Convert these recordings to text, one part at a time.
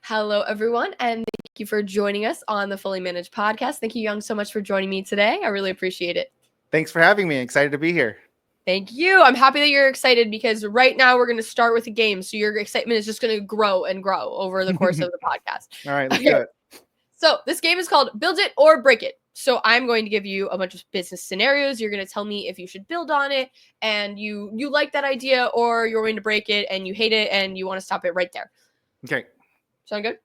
Hello, everyone, and thank you for joining us on the Fully Managed podcast. Thank you, Young, so much for joining me today. I really appreciate it. Thanks for having me. Excited to be here. Thank you. I'm happy that you're excited because right now we're going to start with a game. So your excitement is just going to grow and grow over the course of the podcast. All right, let's do it. So this game is called Build It or Break It. So I'm going to give you a bunch of business scenarios. You're going to tell me if you should build on it and you like that idea, or you're going to break it and you hate it and you want to stop it right there. Okay. Sound good?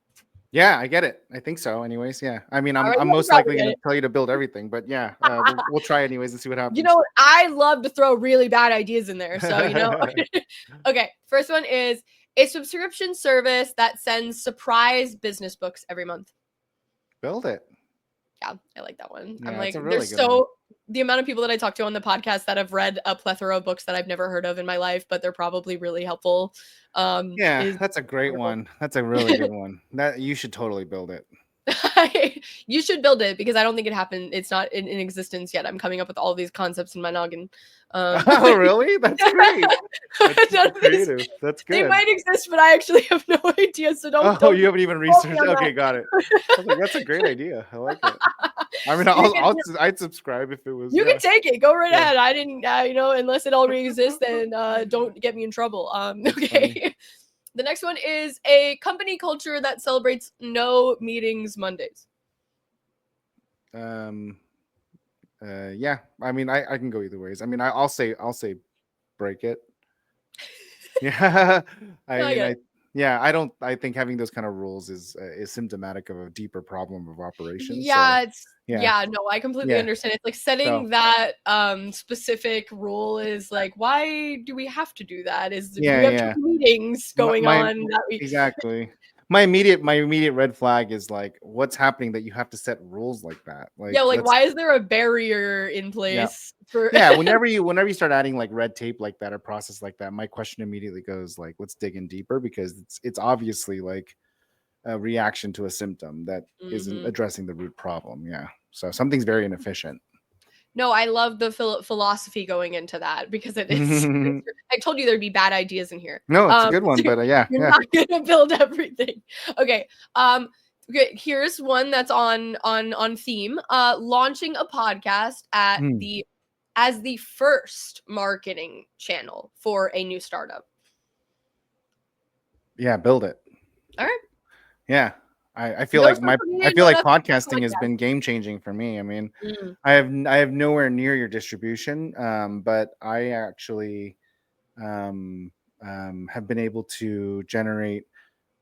Yeah, I get it. I think so. Anyways, yeah. I mean, I'm Right, most likely going to tell you to build everything, but yeah, we'll try anyways and see what happens. You know, I love to throw really bad ideas in there. So, Okay. First one is a subscription service that sends surprise business books every month. Build it. Yeah, I like that one. Yeah, I'm like, really there's the amount of people that I talk to on the podcast that have read a plethora of books that I've never heard of in my life, but they're probably really helpful. That's a great one. That's a really good one. That you should totally build it. You should build it because I don't think it happened. It's not in existence yet. I'm coming up with all these concepts in my noggin. Oh, really? That's great. That's creative. That's good. They might exist, but I actually have no idea. So don't. Oh, you haven't even researched. Okay, got it. I was like, that's a great idea. I like it. I mean, I'd subscribe if it was. You can take it. Go right ahead. I didn't, unless it already exists, then don't get me in trouble. Okay. The next one is a company culture that celebrates no meetings Mondays. Yeah. I mean, I can go either ways. I mean, I'll say break it. Yeah. I think having those kind of rules is symptomatic of a deeper problem of operations. Yeah, no, I completely understand. It's like setting that specific rule is like, why do we have to do that? We have two meetings going on that we exactly. My immediate red flag is like, what's happening that you have to set rules like that? Like, why is there a barrier in place for whenever you start adding like red tape like that or process like that, my question immediately goes like, let's dig in deeper, because it's obviously like a reaction to a symptom that isn't addressing the root problem. Yeah. So something's very inefficient. No, I love the philosophy going into that, because it is. I told you there'd be bad ideas in here. No, it's a good one, but you're not gonna build everything. Okay. Okay. Here's one that's on theme. Launching a podcast as the first marketing channel for a new startup. Yeah, build it. All right. Yeah. I feel like podcasting has been game changing for me. I mean, I have nowhere near your distribution, but I actually have been able to generate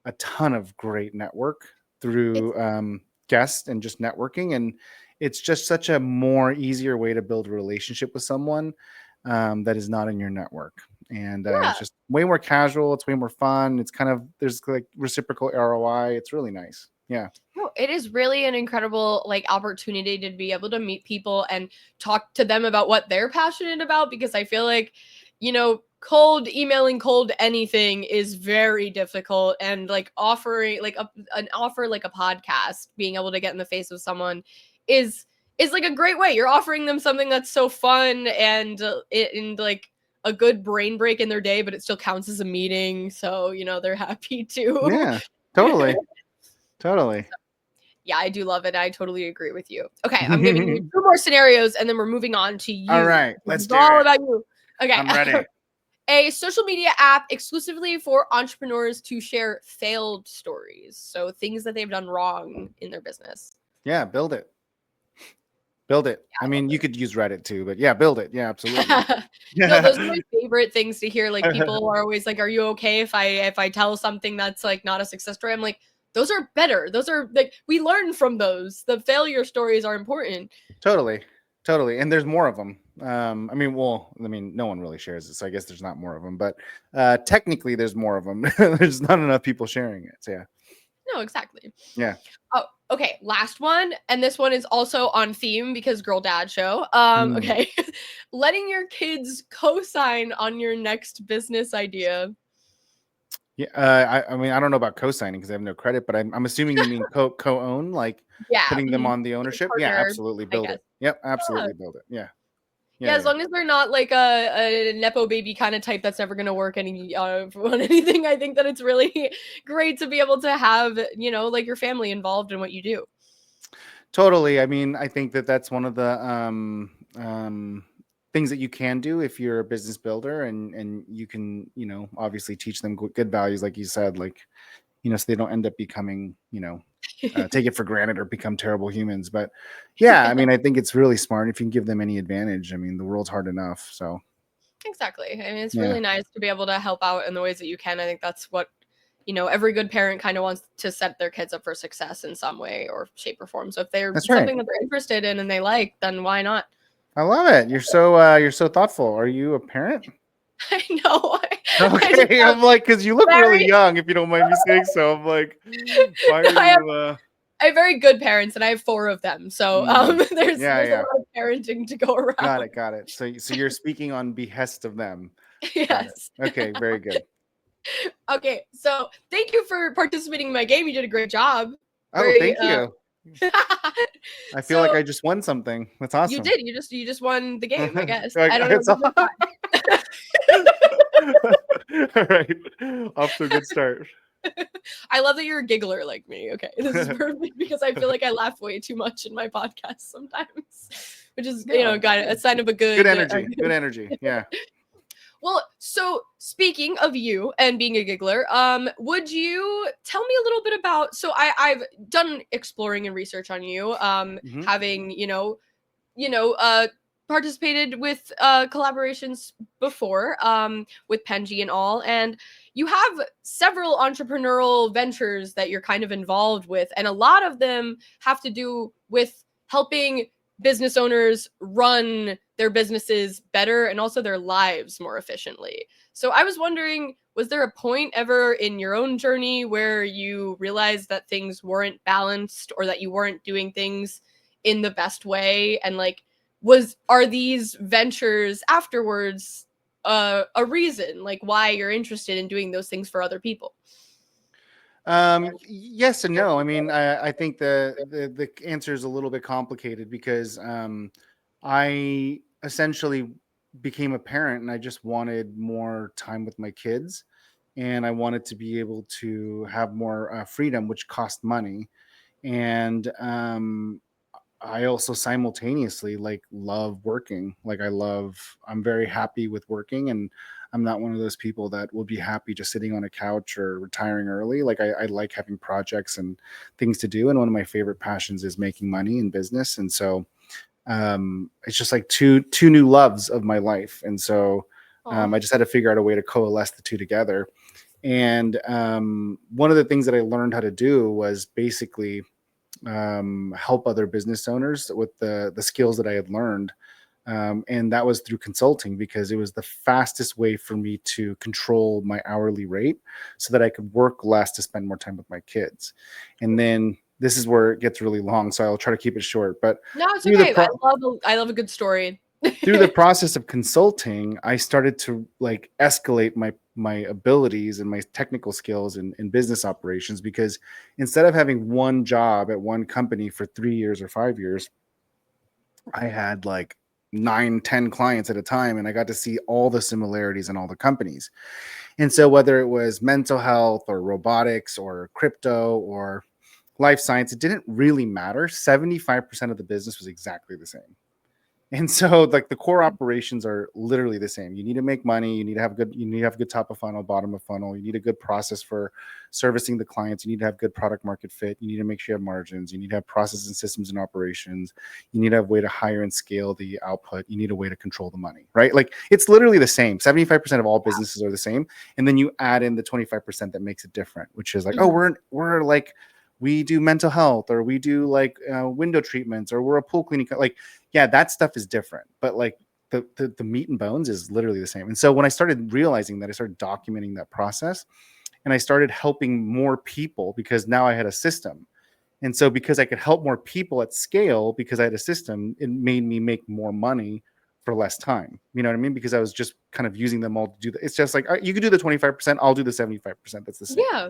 a ton of great network through guests and just networking, and it's just such a more easier way to build a relationship with someone that is not in your network. And it's just way more casual. It's way more fun. It's kind of, there's like reciprocal ROI. It's really nice. Yeah. No, it is really an incredible opportunity to be able to meet people and talk to them about what they're passionate about, because I feel like, cold emailing, cold anything is very difficult, and offering an offer like a podcast, being able to get in the face of someone is like a great way. You're offering them something that's so fun and a good brain break in their day, but it still counts as a meeting. So, they're happy to. Yeah, totally. Totally. Yeah, I do love it. I totally agree with you. Okay, I'm giving you 2 more scenarios and then we're moving on to you. All right, let's do it. All about you. Okay. I'm ready. A social media app exclusively for entrepreneurs to share failed stories. So things that they've done wrong in their business. Yeah, build it. Build it. Yeah, I mean, you could use Reddit too, but yeah, build it. Yeah, absolutely. No, those are my favorite things to hear. Like, people are always like, are you okay if I tell something that's like not a success story? I'm like, those are better. Those are like, we learn from those. The failure stories are important. Totally. And there's more of them. No one really shares it, so I guess there's not more of them, but technically there's more of them. There's not enough people sharing it. So yeah. No, exactly. Yeah. Oh, okay. Last one. And this one is also on theme because girl dad show. Okay. Letting your kids co-sign on your next business idea. Yeah. I mean, I don't know about co-signing because I have no credit, but I'm assuming you mean co-own, like putting them on the ownership. Partner, yeah, absolutely build it. Yep. Absolutely build it. Yeah. Yeah, as long as they're not like a nepo baby kind of type that's never gonna work on anything, I think that it's really great to be able to have, you know, like your family involved in what you do. Totally. I mean, I think that that's one of the things that you can do if you're a business builder, and you can, you know, obviously teach them good values, like you said, like, you know, so they don't end up becoming, you know, take it for granted or become terrible humans. But yeah, I mean, I think it's really smart if you can give them any advantage. I mean, the world's hard enough. So Exactly. I mean, it's yeah, really nice to be able to help out in the ways that you can. I think that's what, you know, every good parent kind of wants to set their kids up for success in some way or shape or form. So if they're that's right. something that they're interested in and they like, then why not? I love it. You're so thoughtful. Are you a parent? I know. I just Okay, have I'm like, because you look really very, young, if you don't mind me saying so. I'm like, why are I have, you? I have very good parents and I have 4 of them. So there's Yeah, a yeah. lot of parenting to go Got around. it, got it. So you're speaking on behest of them. Got it. Yes. Okay, very good. Okay, so thank you for participating in my game. You did a great job. Oh, Very thank you. I feel like so I just won something. That's you awesome. did. You just won the game, I guess. I don't know It's what all the all right. Off to a good start. I love that you're a giggler like me. Okay, this is perfect because I feel like I laugh way too much in my podcast sometimes, which is, you know, No, got a sign of a good good. energy. Good energy. Yeah. Well, so speaking of you and being a giggler, would you tell me a little bit about? So I've done exploring and research on you, Hmm. having participated with collaborations before, with Penji and all, and you have several entrepreneurial ventures that you're kind of involved with, and a lot of them have to do with helping business owners run their businesses better and also their lives more efficiently. So I was wondering, was there a point ever in your own journey where you realized that things weren't balanced or that you weren't doing things in the best way, and like are these ventures afterwards a reason like why you're interested in doing those things for other people? Yes and no. I mean, I think the answer is a little bit complicated because I essentially became a parent and I just wanted more time with my kids, and I wanted to be able to have more freedom, which cost money. And I also simultaneously like love working. Like I'm very happy with working, and I'm not one of those people that will be happy just sitting on a couch or retiring early. Like I like having projects and things to do. And one of my favorite passions is making money in business. And so it's just like two new loves of my life. And so Oh, I just had to figure out a way to coalesce the two together. And one of the things that I learned how to do was basically help other business owners with the skills that I had learned. And that was through consulting because it was the fastest way for me to control my hourly rate so that I could work less to spend more time with my kids. And then this is where it gets really long, so I'll try to keep it short. But no, it's through the okay. pro- I love a good story. through the process of consulting, I started to like escalate my abilities and my technical skills in business operations, because instead of having one job at one company for 3 years or 5 years, I had like 9, 10 clients at a time, and I got to see all the similarities in all the companies. And so whether it was mental health or robotics or crypto or life science, it didn't really matter. 75% of the business was exactly the same. And so like the core operations are literally the same. You need to make money, you need to have good top of funnel, bottom of funnel, you need a good process for servicing the clients, you need to have good product market fit, you need to make sure you have margins, you need to have processes and systems and operations, you need to have a way to hire and scale the output, you need a way to control the money, right? Like it's literally the same. 75% of all businesses are the same. And then you add in the 25% that makes it different, which is like, oh, we're like, we do mental health, or we do like window treatments, or we're a pool cleaning, like, yeah, that stuff is different, but like the meat and bones is literally the same. And so when I started realizing that, I started documenting that process, and I started helping more people because now I had a system. And so because I could help more people at scale because I had a system, it made me make more money for less time. You know what I mean? Because I was just kind of using them all to do that. It's just like, you could do the 25%, I'll do the 75%. That's the same. Yeah.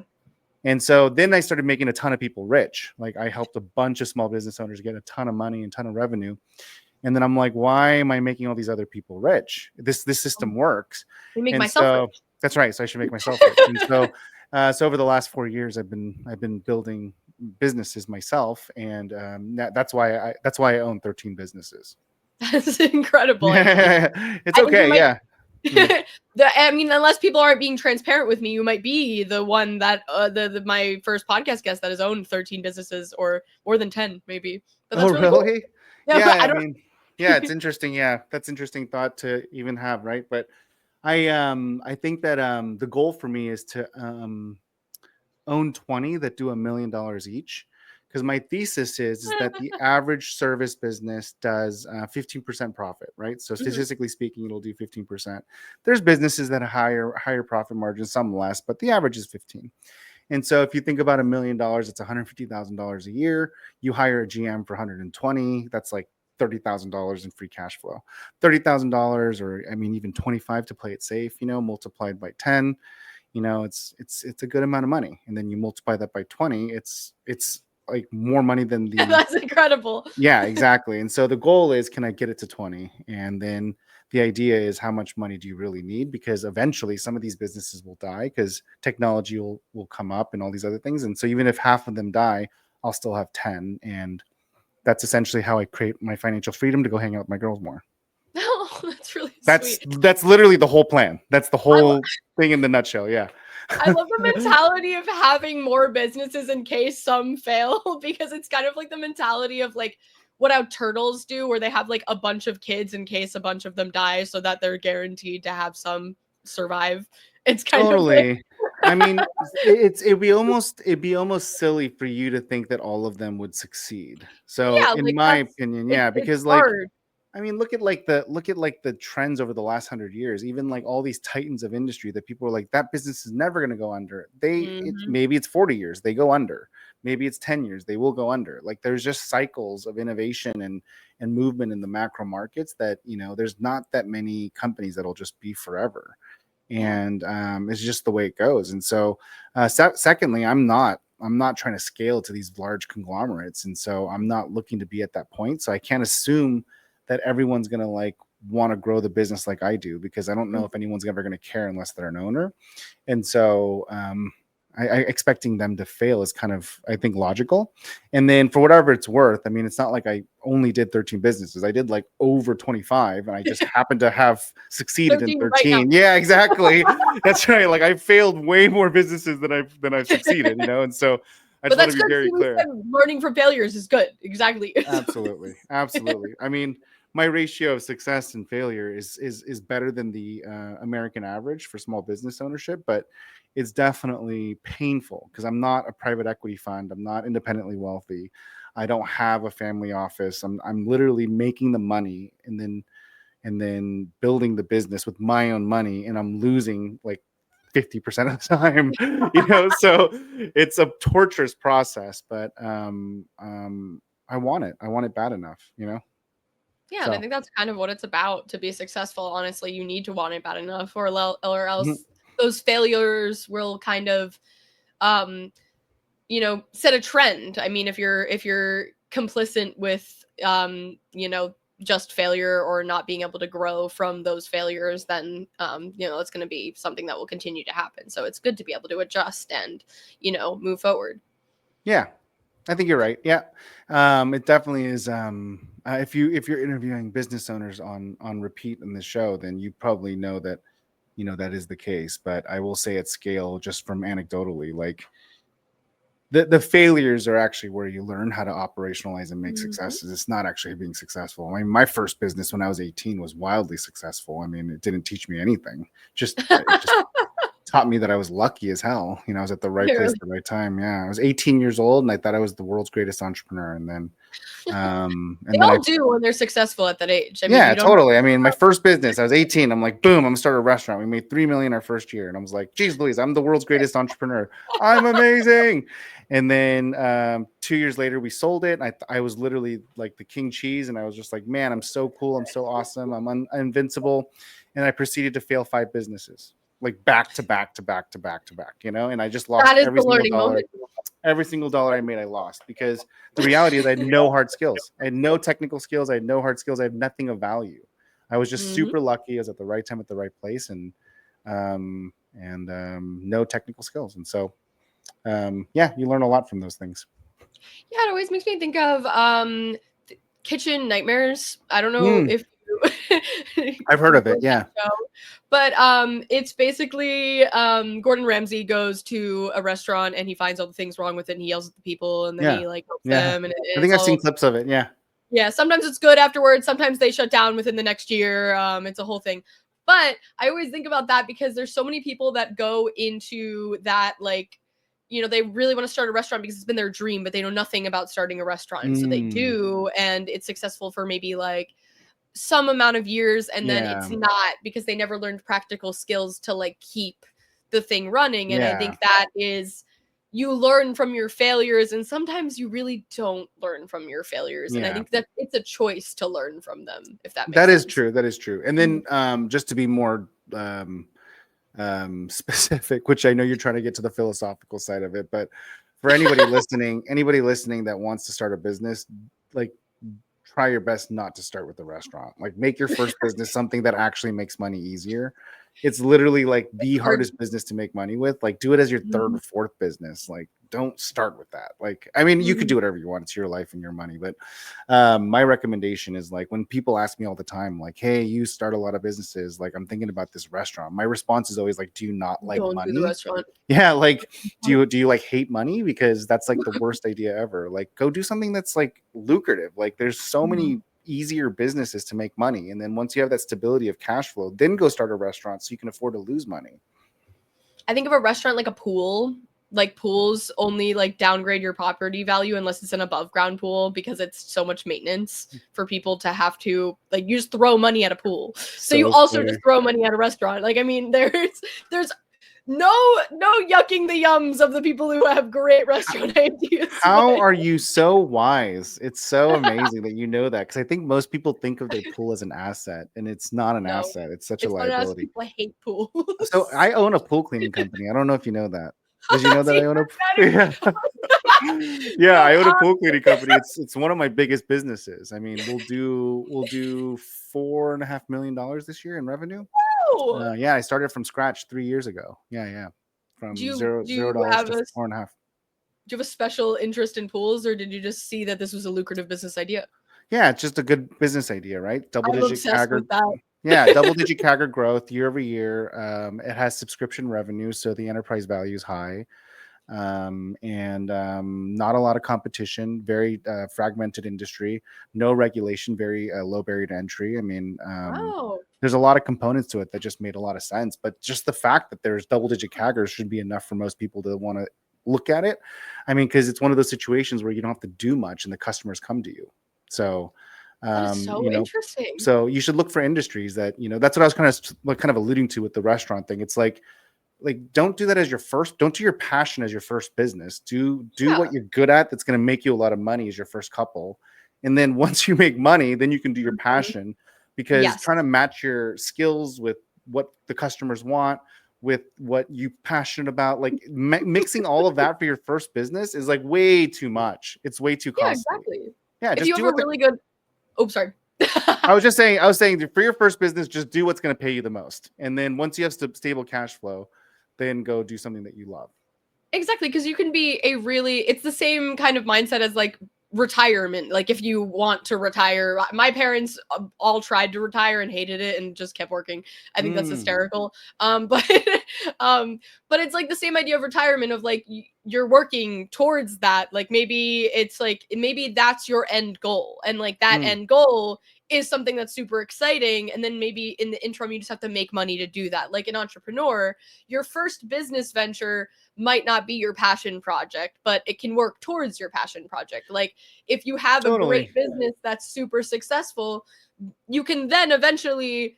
And so then I started making a ton of people rich. Like I helped a bunch of small business owners get a ton of money and ton of revenue. And then I'm like, why am I making all these other people rich? This system works. I make And myself so rich. that's right. So I should make myself rich. And so so over the last 4 years, I've been building businesses myself, and that's why I own 13 businesses. That's incredible. It's I think you okay. might. Yeah. Mm. I mean, unless people aren't being transparent with me, you might be the one that my first podcast guest that has owned 13 businesses or more than 10, maybe. But Oh, that's really cool. really? Yeah, but Yeah. I I don't. mean, yeah, it's interesting. Yeah, that's interesting thought to even have, right? But I think that the goal for me is to own 20 that do $1 million each, because my thesis is that the average service business does 15% profit, right? So Mhm. statistically speaking, it'll do 15%. There's businesses that have higher profit margins, some less, but the average is 15. And so if you think about $1 million, it's $150,000 a year. You hire a GM for 120, that's like $30,000 in free cash flow. $30,000, or I mean even 25 to play it safe, multiplied by 10, it's a good amount of money. And then you multiply that by 20, it's like more money than the. That's incredible. Yeah, exactly. And so the goal is, can I get it to 20? And then the idea is, how much money do you really need? Because eventually some of these businesses will die, because technology will come up and all these other things. And so even if half of them die, I'll still have 10. And that's essentially how I create my financial freedom to go hang out with my girls more. Oh, that's really That's sweet. that's literally the whole plan. That's the I, whole thing in the nutshell. Yeah. I love the mentality of having more businesses in case some fail, because it's kind of like the mentality of like what our turtles do, where they have like a bunch of kids in case a bunch of them die, so that they're guaranteed to have some survive. It's kind of like Totally. I mean, it'd be almost silly for you to think that all of them would succeed. So yeah, in like my that's opinion, yeah, it's because like, hard. I mean, look at like the trends over the last 100 years. Even like all these titans of industry that people are like, that business is never going to go under. Mhm. Maybe it's 40 years they go under. Maybe it's 10 years they will go under. Like, there's just cycles of innovation and movement in the macro markets that, there's not that many companies that'll just be forever. Yeah. And it's just the way it goes. And so, secondly, I'm not trying to scale to these large conglomerates, and so I'm not looking to be at that point. So I can't assume that everyone's going to like want to grow the business like I do, because I don't know Mhm. if anyone's ever going to care unless they're an owner. And so I expecting them to fail is kind of, I think, logical. And then for whatever it's worth, I mean, it's not like I only did 13 businesses. I did like over 25, and I just happened to have succeeded in 13 right now. 13. Yeah, exactly. That's right. Like, I failed way more businesses than I've succeeded, And so I But just want that's to be good. very See, we clear. said learning from failures is good. Exactly. Absolutely, absolutely. I mean, my ratio of success and failure is better than the American average for small business ownership, but it's definitely painful because I'm not a private equity fund. I'm not independently wealthy. I don't have a family office. I'm literally making the money and then building the business with my own money, and I'm losing like 50% of the time. So it's a torturous process, but I want it. I want it bad enough. Yeah, and I So think that's kind of what it's about to be successful. Honestly, you need to want it bad enough, or mhm. else those failures will kind of, um, set a trend. I mean, if you're complicit with, just failure or not being able to grow from those failures, then it's going to be something that will continue to happen. So it's good to be able to adjust and move forward. Yeah, I think you're right. Yeah, it definitely is. If you're interviewing business owners on repeat in this show, then you probably know that that is the case. But I will say at scale, just from anecdotally, like the failures are actually where you learn how to operationalize and make Mhm. successes. It's not actually being successful. I mean, my first business when I was 18 was wildly successful. I mean, it didn't teach me anything. It just taught me that I was lucky as hell. I was at the right place Really. at the right time. Yeah, I was 18 years old, and I thought I was the world's greatest entrepreneur. They And then I all do when they're successful at that age. I mean, yeah, you don't have totally. I mean, my first business, I was 18. I'm like, boom, I'm gonna start a restaurant. We made 3 million our first year. And I was like, geez Louise, I'm the world's greatest entrepreneur. I'm amazing. And then 2 years later, we sold it. I was literally like the king cheese. And I was just like, man, I'm so cool. I'm so awesome. I'm invincible. And I proceeded to fail 5 businesses, like back to back to back to back to back, and I just lost that is every the single learning dollar. moment. Every single dollar I made, I lost, because the reality is I had no hard skills. I had no technical skills. I had no hard skills. I had nothing of value. I was just super lucky. I was at the right time at the right place, and no technical skills. And so, yeah, you learn a lot from those things. Yeah, it always makes me think of Kitchen Nightmares. I don't know if I've heard of it. Yeah. But it's basically Gordon Ramsay goes to a restaurant and he finds all the things wrong with it and he yells at the people and then he like helps them. And I think I've seen clips of it. Yeah. Yeah. Sometimes it's good afterwards. Sometimes they shut down within the next year. It's a whole thing. But I always think about that because there's so many people that go into that, like, you know, they really want to start a restaurant because it's been their dream, but they know nothing about starting a restaurant. And so they do, and it's successful for maybe like some amount of years, and then it's not because they never learned practical skills to like keep the thing running. And I think that is, you learn from your failures, and sometimes you really don't learn from your failures. And I think that it's a choice to learn from them, if that makes sense. That is true. That is true. And then just to be more specific, which I know you're trying to get to the philosophical side of it, but for anybody listening that wants to start a business, like, try your best not to start with a restaurant. Like, make your first business something that actually makes money easier. It's literally like the hardest business to make money with. Like, do it as your third or fourth business. Like, don't start with that. Like, I mean, you could do whatever you want. It's your life and your money. But my recommendation is, like, when people ask me all the time, like, hey, you start a lot of businesses, like, I'm thinking about this restaurant. My response is always like, do you not like money? Do the restaurant. Yeah. Like, do you like hate money? Because that's like the worst idea ever. Like, go do something that's like lucrative. Like, there's so many easier businesses to make money. And then once you have that stability of cash flow, then go start a restaurant so you can afford to lose money. I think of a restaurant like a pool. Like, pools only like downgrade your property value unless it's an above ground pool, because it's so much maintenance for people to have to, like, you just throw money at a pool. So you also just throw money at a restaurant. Like, I mean, there's no yucking the yums of the people who have great restaurant ideas. How are you so wise? It's so amazing that you know that, because I think most people think of their pool as an asset, and it's not an asset. It's such a liability. People hate pools. So I own a pool cleaning company. I don't know if you know that. Did you know that I own yeah, I own a pool cleaning company. It's one of my biggest businesses. I mean, we'll do $4.5 million this year in revenue. Yeah, I started from scratch 3 years ago. Yeah. From $0 to 4.5. Do you have a special interest in pools, or did you just see that this was a lucrative business idea? Yeah, it's just a good business idea, right? Double-digit CAGR. Yeah, double-digit CAGR growth year over year. It has subscription revenue, so the enterprise value is high, and not a lot of competition. Very fragmented industry, no regulation, very low barrier to entry. I mean, there's a lot of components to it that just made a lot of sense. But just the fact that there's double-digit CAGRs should be enough for most people to want to look at it. I mean, because it's one of those situations where you don't have to do much, and the customers come to you. So. That's so interesting. So you should look for industries that, that's what I was kind of alluding to with the restaurant thing. It's like don't do that as your first, don't do your passion as your first business. Do what you're good at that's going to make you a lot of money as your first couple. And then once you make money, then you can do your passion, because trying to match your skills with what the customers want, with what you're passionate about, like mixing all of that for your first business is like way too much. It's way too costly. Yeah, exactly. Yeah, if you have a really good... Oh, sorry. I was saying for your first business, just do what's going to pay you the most. And then once you have stable cash flow, then go do something that you love. Exactly. Because you can be it's the same kind of mindset as like retirement. Like, if you want to retire, my parents all tried to retire and hated it and just kept working. I think that's hysterical. But it's like the same idea of retirement, of like, you're working towards that. Like, maybe that's your end goal, and like that end goal is something that's super exciting. And then maybe in the interim, you just have to make money to do that. Like an entrepreneur, your first business venture might not be your passion project, but it can work towards your passion project. Like, if you have a great business that's super successful, you can then eventually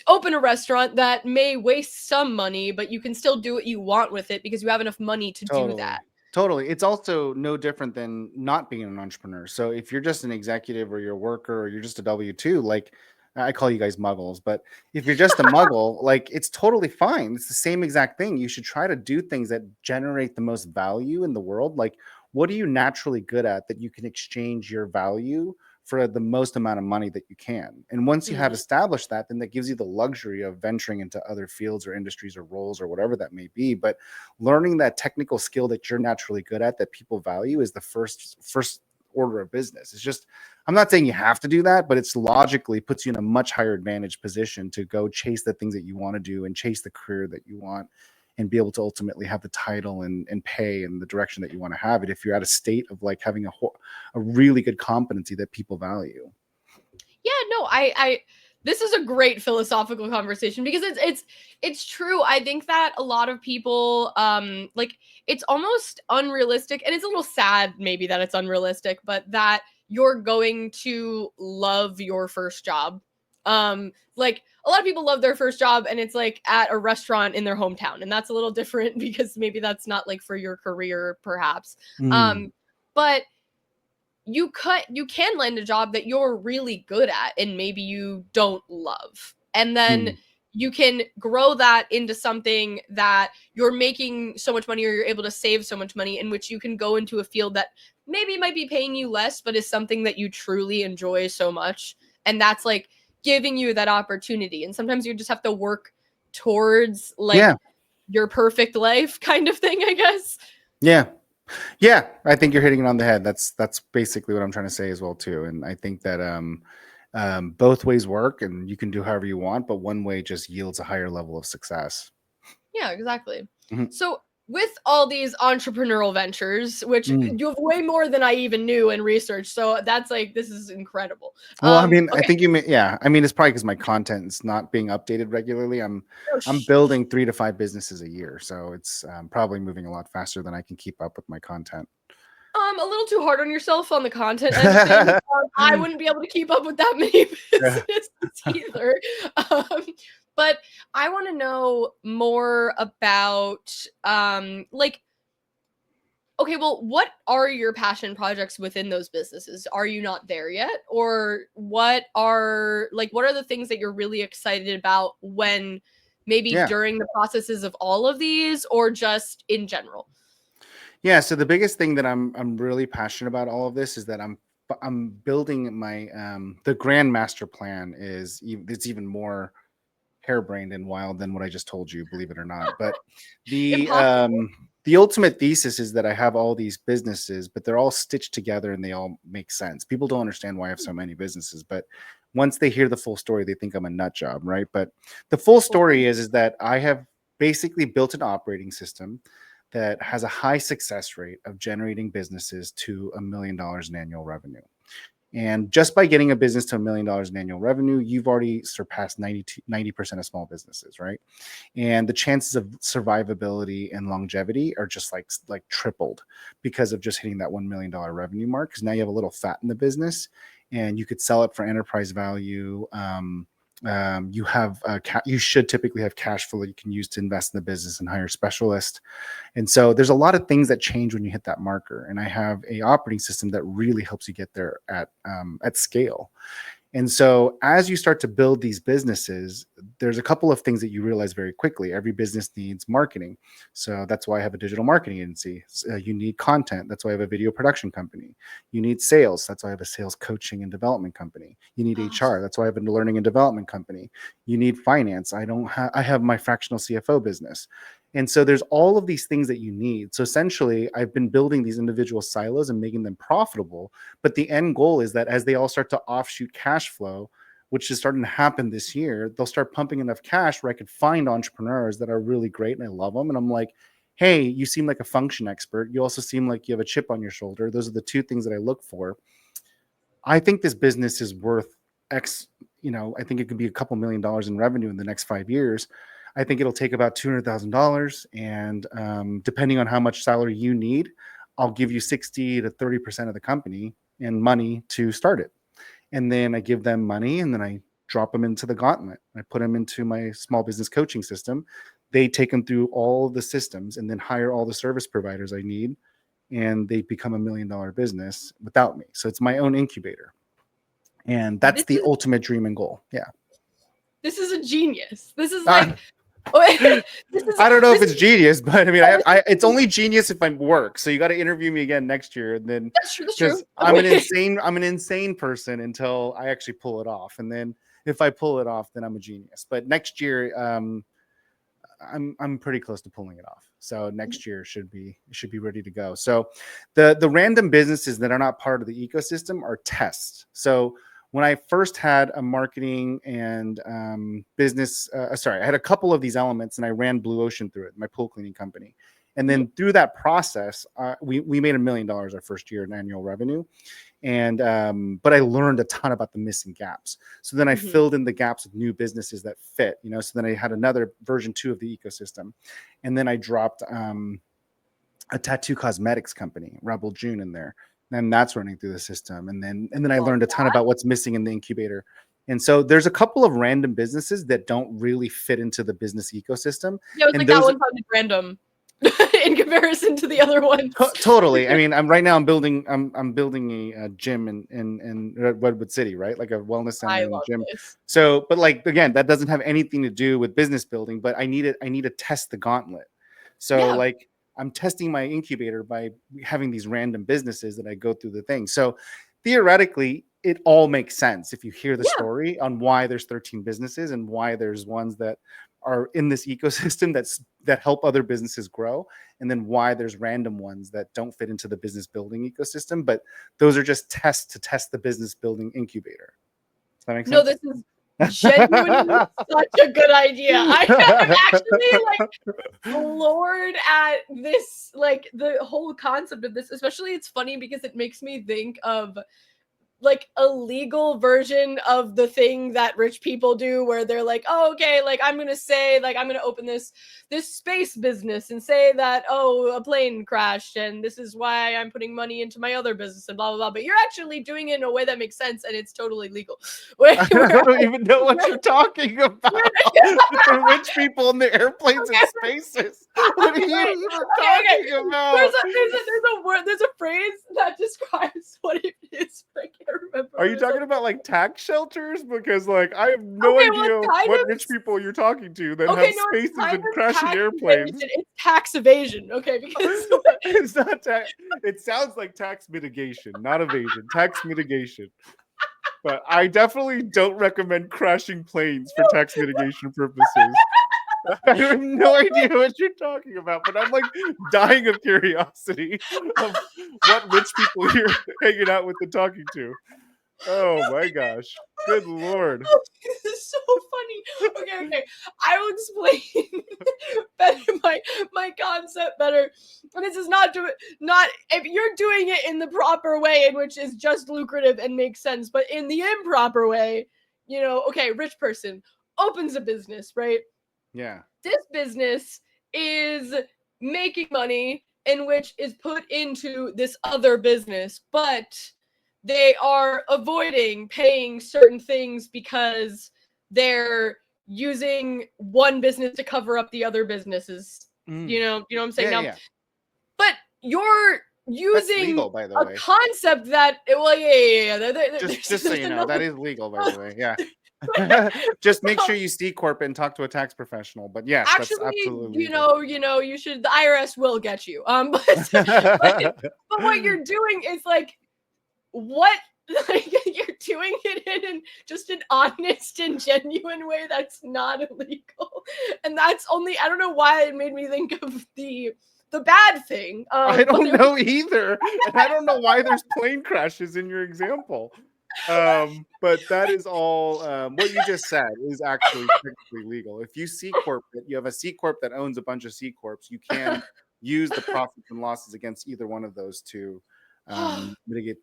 open a restaurant that may waste some money, but you can still do what you want with it because you have enough money to do that. Totally. It's also no different than not being an entrepreneur. So if you're just an executive, or you're a worker, or you're just a W-2, like, I call you guys muggles, but if you're just a muggle, like it's totally fine. It's the same exact thing. You should try to do things that generate the most value in the world. Like, what are you naturally good at that you can exchange your value for the most amount of money that you can? And once you have established that, then that gives you the luxury of venturing into other fields or industries or roles or whatever that may be. But learning that technical skill that you're naturally good at that people value is the first order of business. It's just, I'm not saying you have to do that, but it's logically puts you in a much higher advantage position to go chase the things that you want to do and chase the career that you want and be able to ultimately have the title and pay and the direction that you want to have it if you're at a state of like having a really good competency that people value. Yeah, no, I this is a great philosophical conversation because it's true. I think that a lot of people like it's almost unrealistic, and it's a little sad maybe that it's unrealistic, but that you're going to love your first job. Like a lot of people love their first job and it's like at a restaurant in their hometown, and that's a little different because maybe that's not like for your career perhaps. But you can land a job that you're really good at and maybe you don't love, and then you can grow that into something that you're making so much money or you're able to save so much money, in which you can go into a field that maybe might be paying you less but is something that you truly enjoy so much, and that's like giving you that opportunity. And sometimes you just have to work towards like your perfect life kind of thing, I guess. Yeah, I think you're hitting it on the head. That's basically what I'm trying to say as well too. And I think that both ways work, and you can do however you want, but one way just yields a higher level of success. Yeah, exactly. So with all these entrepreneurial ventures, which you have way more than I even knew in research, so that's like, this is incredible. Well, I mean, okay. I think I mean, it's probably because my content is not being updated regularly. I'm building 3 to 5 businesses a year, so it's probably moving a lot faster than I can keep up with my content. A little too hard on yourself on the content end of things. I wouldn't be able to keep up with that many businesses either. But I want to know more about like, okay, well, what are your passion projects within those businesses? Are you not there yet? Or what are the things that you're really excited about when maybe during the processes of all of these, or just in general? Yeah, so the biggest thing that I'm really passionate about all of this is that I'm building my the grand master plan is it's even more harebrained and wild than what I just told you, believe it or not. But the ultimate thesis is that I have all these businesses, but they're all stitched together and they all make sense. People don't understand why I have so many businesses, but once they hear the full story, they think I'm a nut job, right? But the full story is that I have basically built an operating system that has a high success rate of generating businesses to $1 million in annual revenue. And just by getting a business to $1 million in annual revenue, you've already surpassed 90% of small businesses, right? And the chances of survivability and longevity are just like tripled because of just hitting that $1 million revenue mark. Because now you have a little fat in the business and you could sell it for enterprise value. You have you should typically have cash flow that you can use to invest in the business and hire specialists. And so there's a lot of things that change when you hit that marker. And I have a operating system that really helps you get there at scale. And so as you start to build these businesses, there's a couple of things that you realize very quickly. Every business needs marketing. So that's why I have a digital marketing agency. You need content. That's why I have a video production company. You need sales. That's why I have a sales coaching and development company. You need HR. That's why I have a learning and development company. You need finance. I have my fractional CFO business. And so there's all of these things that you need. So essentially, I've been building these individual silos and making them profitable. But the end goal is that as they all start to offshoot cash flow, which is starting to happen this year, they'll start pumping enough cash where I could find entrepreneurs that are really great and I love them. And I'm like, hey, you seem like a function expert. You also seem like you have a chip on your shoulder. Those are the 2 things that I look for. I think this business is worth X, I think it could be a couple $1 million in revenue in the next 5 years. I think it'll take about $200,000. And depending on how much salary you need, I'll give you 60 to 30% of the company and money to start it. And then I give them money and then I drop them into the gauntlet. I put them into my small business coaching system. They take them through all the systems and then hire all the service providers I need. And they become $1 million business without me. So it's my own incubator. And that's the ultimate dream and goal. Yeah. This is a genius. This is like, I don't know if it's genius, but I mean, it's only genius if I work. So you got to interview me again next year, and then that's true. I'm an insane person until I actually pull it off, and then if I pull it off, then I'm a genius. But next year, I'm pretty close to pulling it off. So next year should be ready to go. So the random businesses that are not part of the ecosystem are tests. So when I first had a marketing and business, I had a couple of these elements, and I ran Blue Ocean through it, my pool cleaning company. And then through that process, we made $1 million our first year in annual revenue. And but I learned a ton about the missing gaps. So then I filled in the gaps with new businesses that fit, you know. So then I had another version 2 of the ecosystem. And then I dropped a tattoo cosmetics company, Rebel June, in there. And that's running through the system. And then I learned a ton about what's missing in the incubator. And so there's a couple of random businesses that don't really fit into the business ecosystem. Yeah, it was like that one sounded random in comparison to the other ones. Totally. I mean, I'm building a gym in Redwood City, right? Like a wellness center and gym. This. So, but like, again, that doesn't have anything to do with business building, but I need to test the gauntlet. So like, I'm testing my incubator by having these random businesses that I go through the thing. So theoretically, it all makes sense if you hear the story on why there's 13 businesses and why there's ones that are in this ecosystem that help other businesses grow, and then why there's random ones that don't fit into the business building ecosystem. But those are just tests to test the business building incubator. Does that make sense? No, this is genuinely such a good idea. I'm actually like floored at this, like the whole concept of this. Especially, it's funny because it makes me think of like a legal version of the thing that rich people do, where they're like, oh, okay, like I'm gonna say, like I'm gonna open this space business and say that, oh, a plane crashed and this is why I'm putting money into my other business and blah blah blah. But you're actually doing it in a way that makes sense and it's totally legal. I don't even know what you're talking about. The rich people in the airplanes and spaces. What are you even talking about? There's a phrase that describes what it is. I can't remember. Are you talking about like tax shelters? Because like I have no idea what rich people you're talking to that have spaces and crashing airplanes. It's tax evasion, okay? Because it's not tax. It sounds like tax mitigation, not evasion. Tax mitigation. But I definitely don't recommend crashing planes for tax mitigation purposes. I have no idea what you're talking about, but I'm like dying of curiosity of what rich people you're hanging out with and talking to. Oh my gosh. Good Lord. This is so funny. Okay. I will explain better my concept better. And this is not if you're doing it in the proper way, in which is just lucrative and makes sense, but in the improper way, you know, okay, rich person opens a business, right? Yeah. This business is making money in which is put into this other business, but they are avoiding paying certain things because they're using one business to cover up the other businesses. You know what I'm saying? Yeah. But you're using legal, by the way. Concept that, well, yeah. Just so you know, that is legal, by the way. Yeah. Just make sure you C Corp and talk to a tax professional. But yes, actually, that's absolutely legal. you should. The IRS will get you. But what you're doing is like, what? Like, you're doing it in just an honest and genuine way that's not illegal, and that's only. I don't know why it made me think of the bad thing. I don't know either, and I don't know why there's plane crashes in your example. But that is all. What you just said is actually strictly legal. If you C Corp it, you have a C Corp that owns a bunch of C Corps, you can use the profits and losses against either one of those to mitigate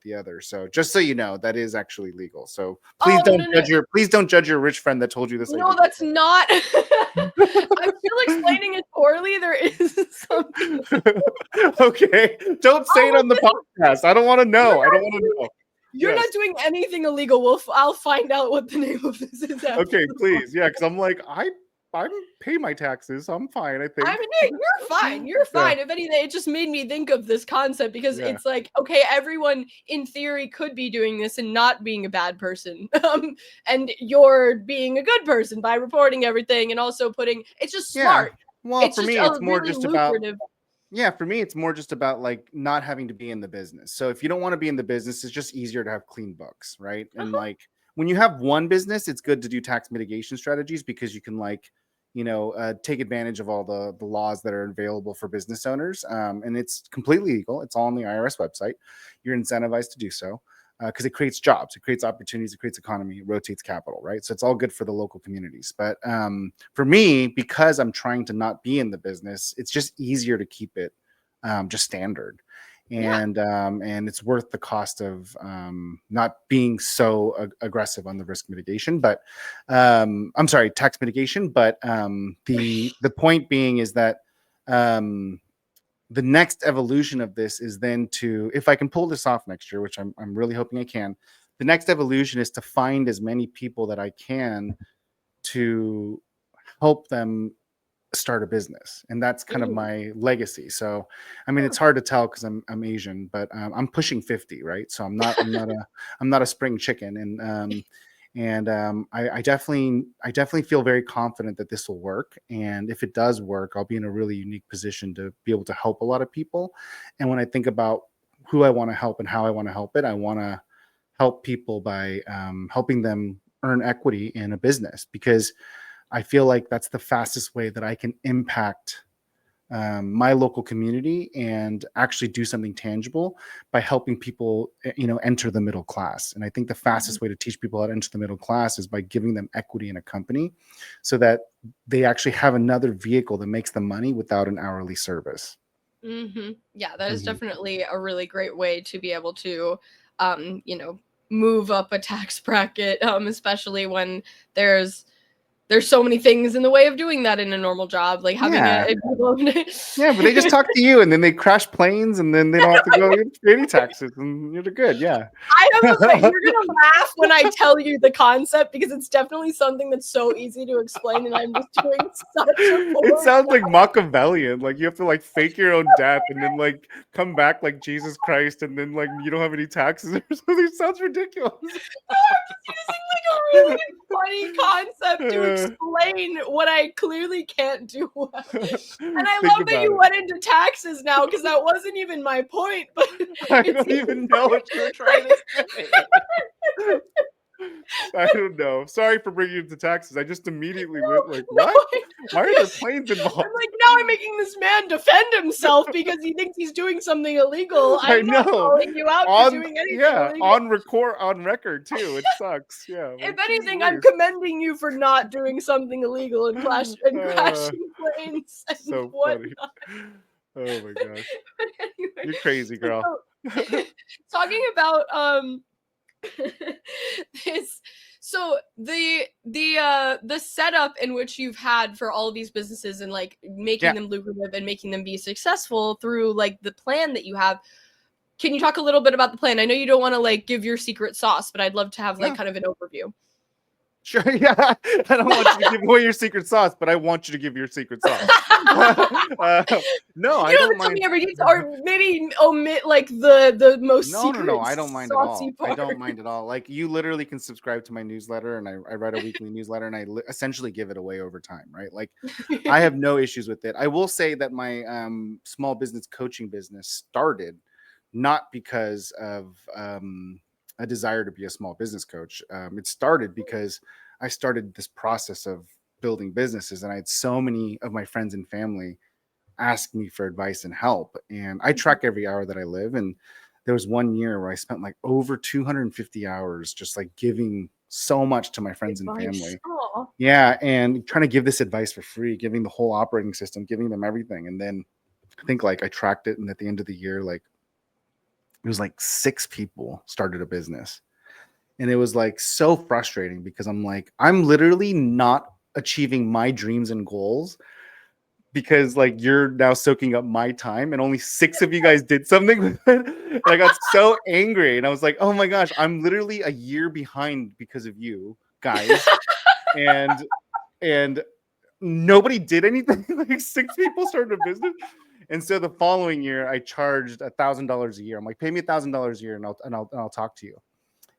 the other. So just so you know, that is actually legal. So please don't judge your rich friend that told you this. No, that's not. I'm still explaining it poorly. There is something. Okay, don't say it on the podcast. I don't want to know. You're not doing anything illegal. I'll find out what the name of this is. Okay, please. Yeah, because I'm like, I pay my taxes, so I'm fine, I think. I mean, yeah, you're fine. You're fine. If anything, it just made me think of this concept because it's like, okay, everyone in theory could be doing this and not being a bad person. And you're being a good person by reporting everything and also putting it's just smart. Well, It's for just me, a it's more really just about lucrative. for me, it's more just about like not having to be in the business. So if you don't want to be in the business, it's just easier to have clean books, right? And like when you have one business, it's good to do tax mitigation strategies because you can like, take advantage of all the laws that are available for business owners. And it's completely legal. It's all on the IRS website. You're incentivized to do so because it creates jobs, it creates opportunities, it creates economy, it rotates capital, right? So it's all good for the local communities. But for me, because I'm trying to not be in the business, it's just easier to keep it just standard. And it's worth the cost of not being so aggressive on the risk mitigation, but I'm sorry, tax mitigation. But the point being is that the next evolution of this is then to, if I can pull this off next year, which I'm really hoping I can, the next evolution is to find as many people that I can to help them start a business. And that's kind of my legacy. So, I mean, it's hard to tell because I'm Asian, but I'm pushing 50, right? So I'm not a spring chicken. And I definitely feel very confident that this will work. And if it does work, I'll be in a really unique position to be able to help a lot of people. And when I think about who I want to help and how I want to help it, I want to help people by helping them earn equity in a business, because I feel like that's the fastest way that I can impact my local community and actually do something tangible by helping people, enter the middle class. And I think the fastest way to teach people how to enter the middle class is by giving them equity in a company so that they actually have another vehicle that makes them money without an hourly service. Yeah, that is definitely a really great way to be able to, move up a tax bracket, especially when there's so many things in the way of doing that in a normal job, like having Yeah, but they just talk to you and then they crash planes and then they don't have to go pay any taxes and you're good. Yeah. I was like, you're gonna laugh when I tell you the concept because it's definitely something that's so easy to explain, and I'm just doing such a poor It sounds job. like Machiavellian. Like you have to like fake your own death and then like come back like Jesus Christ and then like you don't have any taxes or something. It sounds ridiculous. I'm just using like a really funny concept to explain what I clearly can't do well. And I love that you went into taxes now because that wasn't even my point, but I don't even know what you were trying to say. I don't know. Sorry for bringing you to taxes. I just immediately went like, what? Why are there planes involved? I'm like, now I'm making this man defend himself because he thinks he's doing something illegal. I'm not calling you out for doing anything illegal. On record too. It sucks. Yeah. If anything, I'm commending you for not doing something illegal and crashing planes and so whatnot. Funny. Oh my gosh. Anyway, you're crazy, girl. Talking about this, so the setup in which you've had for all of these businesses and like making them lucrative and making them be successful through like the plan that you have. Can you talk a little bit about the plan? I know you don't want to like give your secret sauce, but I'd love to have like kind of an overview. Sure. Yeah. I don't want you to give away your secret sauce, but I want you to give your secret sauce. No, I don't mind. Or maybe omit like the most secret. No. I don't mind at all. I don't mind at all. Like you literally can subscribe to my newsletter, and I write a weekly newsletter, and I essentially give it away over time, right? Like I have no issues with it. I will say that my small business coaching business started not because of a desire to be a small business coach. It started because I started this process of building businesses, and I had so many of my friends and family ask me for advice and help. And I track every hour that I live. And there was one year where I spent like over 250 hours just like giving so much to my friends and family. Aww. Yeah. And trying to give this advice for free, giving the whole operating system, giving them everything. And then I think like I tracked it. And at the end of the year, like it was like 6 people started a business. And it was like so frustrating because I'm like, I'm literally not achieving my dreams and goals because like you're now soaking up my time and only 6 of you guys did something with it. And I got so angry and I was like, oh my gosh, I'm literally a year behind because of you guys. and nobody did anything. Like 6 people started a business. And so the following year I charged $1,000 a year. I'm like, pay me $1,000 a year and I'll talk to you.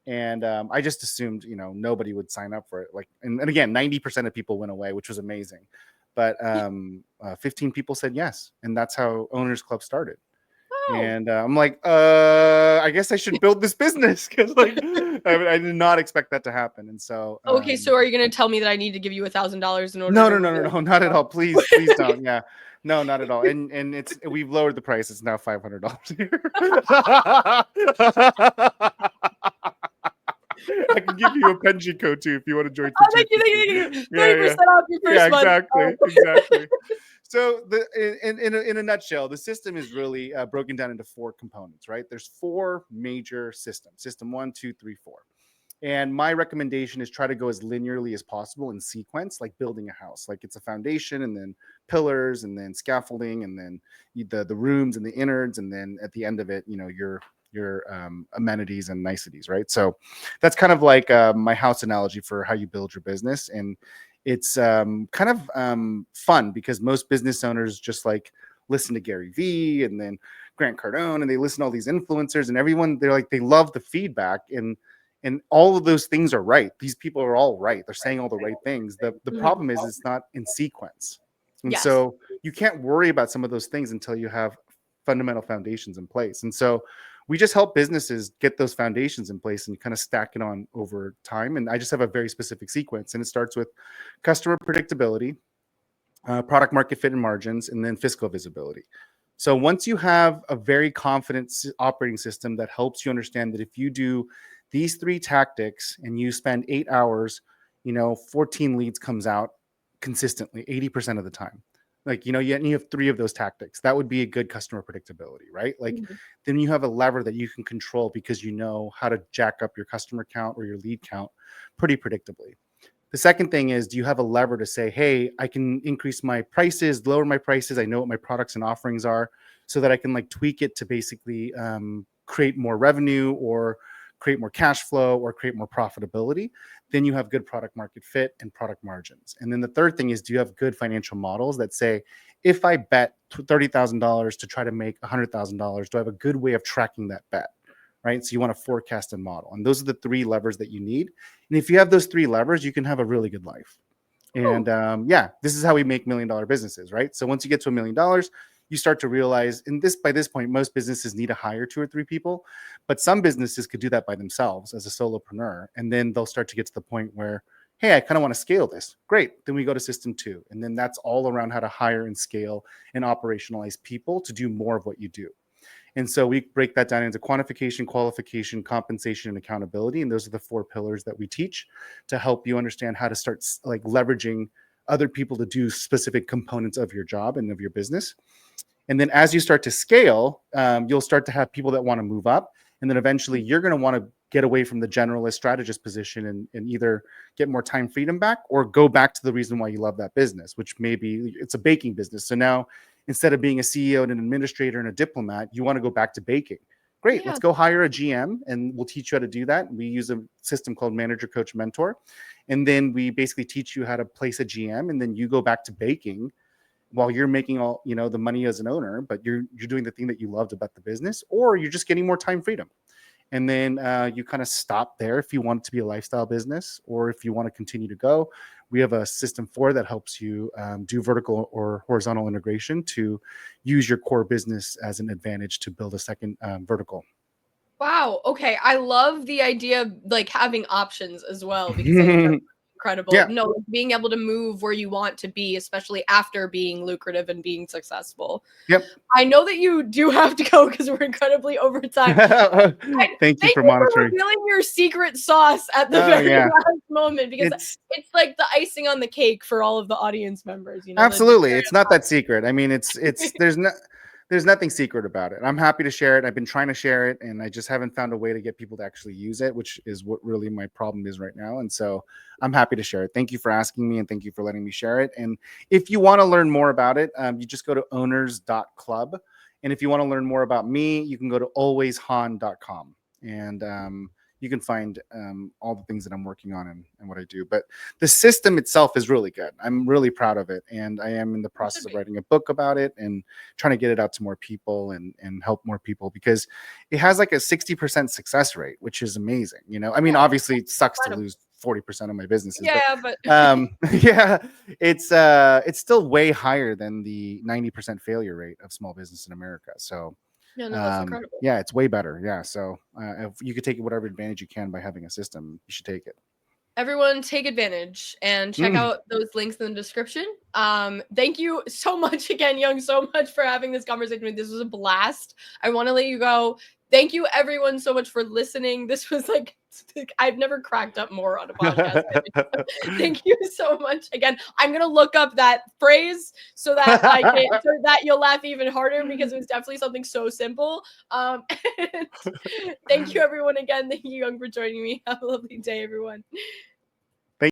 And I just assumed, nobody would sign up for it. Like, and again, 90% of people went away, which was amazing. But 15 people said yes. And that's how Owners Club started. Oh. And I'm like, I guess I should build this business, because like I did not expect that to happen. And so okay, so are you gonna tell me that I need to give you $1,000 in order? No, not at all. Please don't. Yeah, no, not at all. And we've lowered the price. It's now $500 a year. I can give you a Penji code too if you want to join for thank you. 30% off your first yeah, month. exactly. So in a nutshell, the system is really broken down into 4 components, right? There's 4 major systems: system 1, 2, 3, 4. And my recommendation is try to go as linearly as possible in sequence, like building a house. Like it's a foundation, and then pillars, and then scaffolding, and then the rooms and the innards, and then at the end of it, your amenities and niceties, right? So that's kind of like my house analogy for how you build your business. And it's kind of fun, because most business owners just like listen to Gary Vee and then Grant Cardone, and they listen to all these influencers, and everyone, they love the feedback, and all of those things are right. These people are all right. They're saying all the right things. The problem is it's not in sequence. And so you can't worry about some of those things until you have fundamental foundations in place. And so we just help businesses get those foundations in place and kind of stack it on over time. And I just have a very specific sequence. And it starts with customer predictability, product market fit and margins, and then fiscal visibility. So once you have a very confident operating system that helps you understand that if you do these 3 tactics and you spend 8 hours, 14 leads comes out consistently 80% of the time. Like, you have 3 of those tactics. That would be a good customer predictability, right? Like, then you have a lever that you can control, because you know how to jack up your customer count or your lead count pretty predictably. The second thing is, do you have a lever to say, hey, I can increase my prices, lower my prices. I know what my products and offerings are, so that I can like tweak it to basically create more revenue, or create more cash flow, or create more profitability. Then you have good product market fit and product margins. And then the third thing is, do you have good financial models that say, if I bet $30,000 to try to make $100,000, do I have a good way of tracking that bet? Right? So you want to forecast and model. And those are the 3 levers that you need. And if you have those 3 levers, you can have a really good life. And this is how we make $1 million businesses, right? So once you get to $1 million, you start to realize, by this point, most businesses need to hire 2 or 3 people, but some businesses could do that by themselves as a solopreneur. And then they'll start to get to the point where, hey, I kind of want to scale this. Great. Then we go to system 2. And then that's all around how to hire and scale and operationalize people to do more of what you do. And so we break that down into quantification, qualification, compensation, and accountability. And those are the 4 pillars that we teach to help you understand how to start like leveraging other people to do specific components of your job and of your business. And then as you start to scale, you'll start to have people that want to move up. And then eventually you're going to want to get away from the generalist strategist position and either get more time freedom back, or go back to the reason why you love that business, which maybe it's a baking business. So now, instead of being a CEO and an administrator and a diplomat, you want to go back to baking. Great. Let's go hire a GM, and we'll teach you how to do that. We use a system called Manager, Coach, Mentor. And then we basically teach you how to place a GM, and then you go back to baking while you're making all, the money as an owner, but you're doing the thing that you loved about the business, or you're just getting more time freedom. And then you kind of stop there if you want it to be a lifestyle business, or if you want to continue to go. We have a system 4 that helps you do vertical or horizontal integration to use your core business as an advantage to build a second vertical. Wow. Okay. I love the idea of like having options as well, because I think that's incredible. Yeah. No, being able to move where you want to be, especially after being lucrative and being successful. Yep. I know that you do have to go because we're incredibly over time. Thank you for monitoring. Revealing your secret sauce at the very last moment, because it's like the icing on the cake for all of the audience members. Absolutely, it's not that secret. I mean, it's there's nothing secret about it. I'm happy to share it. I've been trying to share it, and I just haven't found a way to get people to actually use it, which is what really my problem is right now. And so I'm happy to share it. Thank you for asking me, and thank you for letting me share it. And if you want to learn more about it, you just go to owners.club. And if you want to learn more about me, you can go to alwayshan.com. And you can find all the things that I'm working on and what I do. But the system itself is really good. I'm really proud of it, and I am in the process of writing a book about it and trying to get it out to more people and help more people, because it has like a 60% success rate, which is amazing. You know, I mean, obviously it sucks to lose 40% of my businesses, but yeah, it's still way higher than the 90% failure rate of small business in America. So no, that's incredible. yeah, it's way better. Yeah, so if you could take whatever advantage you can by having a system, you should take it. Everyone take advantage and check out those links in the description. Thank you so much again, Young, so much for having this conversation with me. This was a blast. I want to let you go. Thank you everyone so much for listening. This was like, I've never cracked up more on a podcast. Thank you so much. Again, I'm going to look up that phrase so that so that you'll laugh even harder, because it was definitely something so simple. Thank you everyone again. Thank you, Young, for joining me. Have a lovely day, everyone.